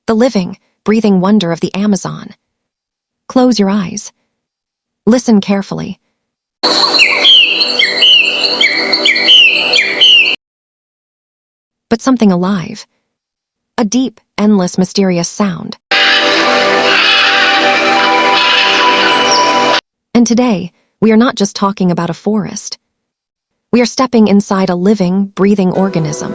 the living, breathing wonder of the Amazon. Close your eyes. Listen carefully. But something alive. A deep, endless, mysterious sound. And today, we are not just talking about a forest. We are stepping inside a living, breathing organism.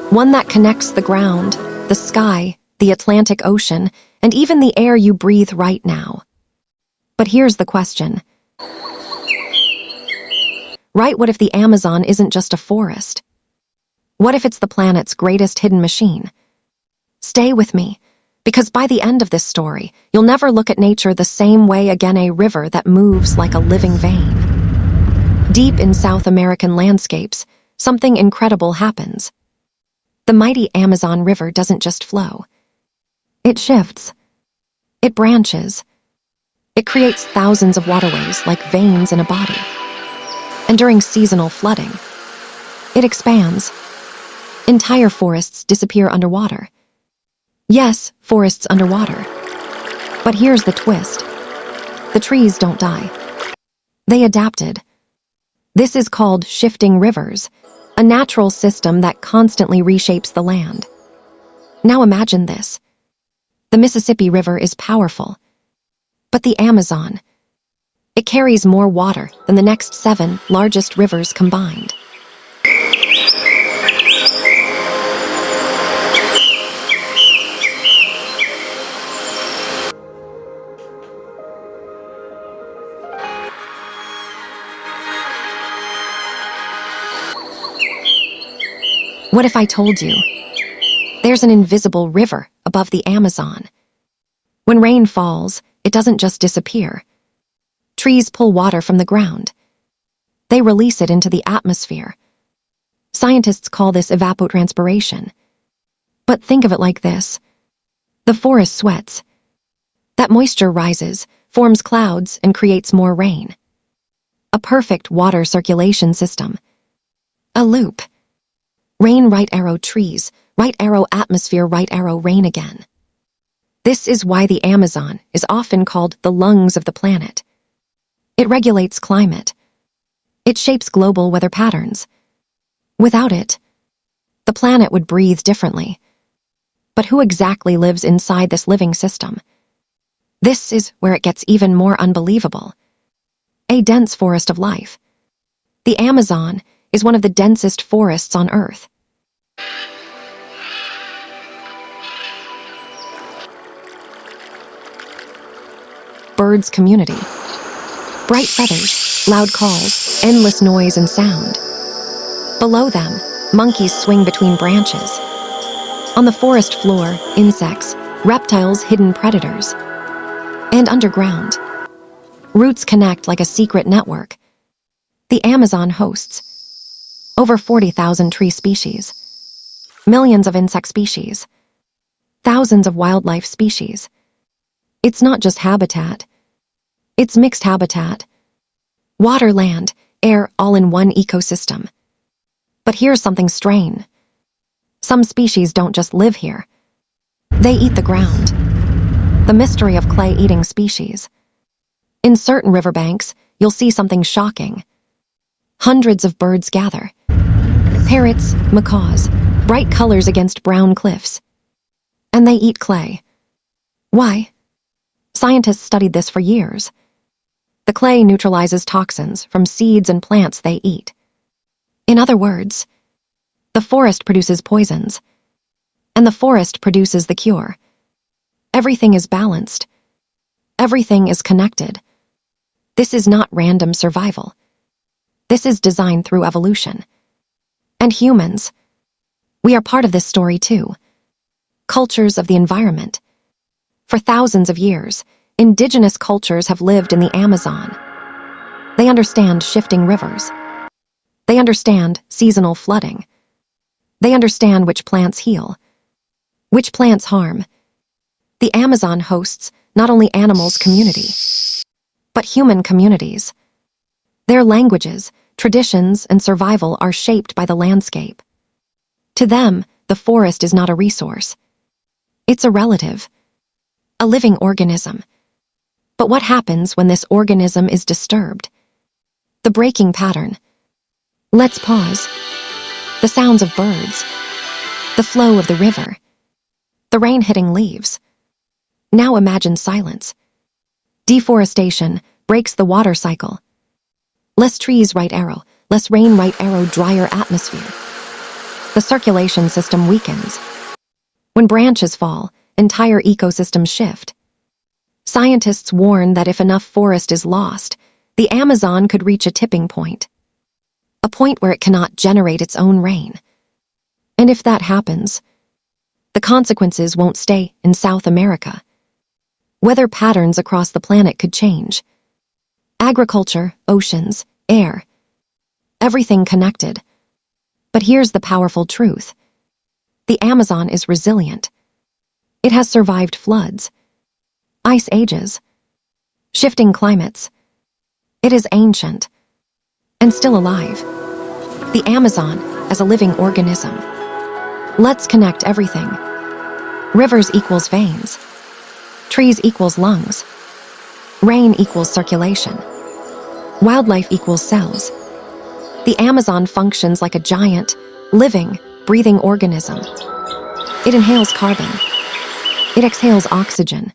One that connects the ground, the sky, the Atlantic Ocean, and even the air you breathe right now. But here's the question. Right, what if the Amazon isn't just a forest? What if it's the planet's greatest hidden machine? Stay with me, because by the end of this story, you'll never look at nature the same way again, a river that moves like a living vein. Deep in South American landscapes, something incredible happens. The mighty Amazon River doesn't just flow. It shifts. It branches. It creates thousands of waterways like veins in a body. And during seasonal flooding, it expands. Entire forests disappear underwater. Yes, forests underwater. But here's the twist. The trees don't die. They adapted. This is called shifting rivers, a natural system that constantly reshapes the land. Now imagine this. The Mississippi River is powerful. But the Amazon, it carries more water than the next 7 largest rivers combined. What if I told you there's an invisible river above the Amazon? When rain falls, it doesn't just disappear. Trees pull water from the ground. They release it into the atmosphere. Scientists call this evapotranspiration. But think of it like this. The forest sweats. That moisture rises, forms clouds, and creates more rain. A perfect water circulation system. A loop. Rain, right arrow, trees, right arrow, atmosphere, right arrow, rain again. This is why the Amazon is often called the lungs of the planet. It regulates climate. It shapes global weather patterns. Without it, the planet would breathe differently. But who exactly lives inside this living system? This is where it gets even more unbelievable. A dense forest of life. The Amazon is one of the densest forests on Earth. Birds community. Bright feathers, loud calls, endless noise and sound. Below them, monkeys swing between branches. On the forest floor, insects, reptiles, hidden predators. And underground, roots connect like a secret network. The Amazon hosts over 40,000 tree species, millions of insect species, thousands of wildlife species. It's not just habitat. It's mixed habitat. Water, land, air, all in one ecosystem. But here's something strange. Some species don't just live here. They eat the ground. The mystery of clay-eating species. In certain riverbanks, you'll see something shocking. Hundreds of birds gather. Parrots, macaws, bright colors against brown cliffs. And they eat clay. Why? Scientists studied this for years. The clay neutralizes toxins from seeds and plants they eat. In other words, the forest produces poisons, and the forest produces the cure. Everything is balanced. Everything is connected. This is not random survival. This is design through evolution. And humans, we are part of this story too. Cultures of the environment. For thousands of years, indigenous cultures have lived in the Amazon. They understand shifting rivers. They understand seasonal flooding. They understand which plants heal, which plants harm. The Amazon hosts not only animals' community, but human communities. Their languages, traditions, and survival are shaped by the landscape. To them, the forest is not a resource. It's a relative, a living organism. But what happens when this organism is disturbed? The breaking pattern. Let's pause. The sounds of birds, the flow of the river, the rain hitting leaves. Now imagine silence. Deforestation breaks the water cycle. Less trees, right arrow. Less rain, right arrow, drier atmosphere. The circulation system weakens. When branches fall, entire ecosystems shift. Scientists warn that if enough forest is lost, the Amazon could reach a tipping point. A point where it cannot generate its own rain. And if that happens, the consequences won't stay in South America. Weather patterns across the planet could change. Agriculture, oceans, air, everything connected. But here's the powerful truth. The Amazon is resilient. It has survived floods, ice ages, shifting climates. It is ancient and still alive. The Amazon as a living organism. Let's connect everything. Rivers equals veins. Trees equals lungs. Rain equals circulation. Wildlife equals cells. The Amazon functions like a giant, living, breathing organism. It inhales carbon. It exhales oxygen.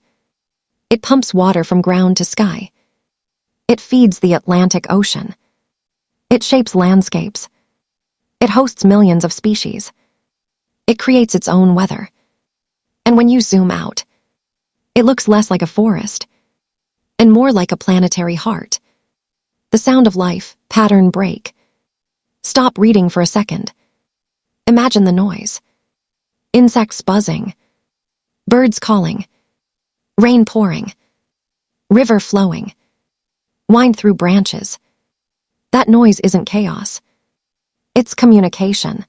It pumps water from ground to sky. It feeds the Atlantic Ocean. It shapes landscapes. It hosts millions of species. It creates its own weather. And when you zoom out, it looks less like a forest and more like a planetary heart. The sound of life, pattern break. Stop reading for a second. Imagine the noise. Insects buzzing. Birds calling. Rain pouring. River flowing. Wind through branches. That noise isn't chaos. It's communication.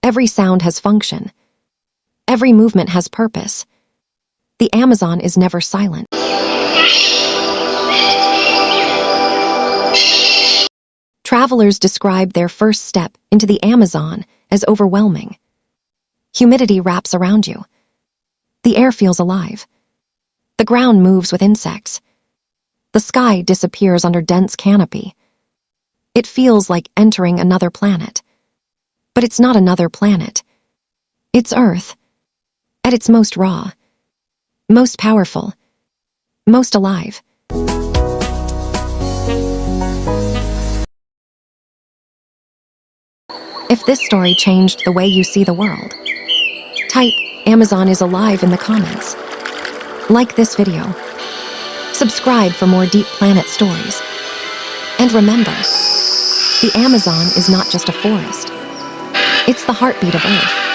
Every sound has function. Every movement has purpose. The Amazon is never silent. Travelers describe their first step into the Amazon as overwhelming. Humidity wraps around you. The air feels alive. The ground moves with insects. The sky disappears under dense canopy. It feels like entering another planet. But it's not another planet. It's Earth. At its most raw, most powerful, most alive. If this story changed the way you see the world, type Amazon is alive in the comments. Like this video. Subscribe for more deep planet stories. And remember, the Amazon is not just a forest. It's the heartbeat of Earth.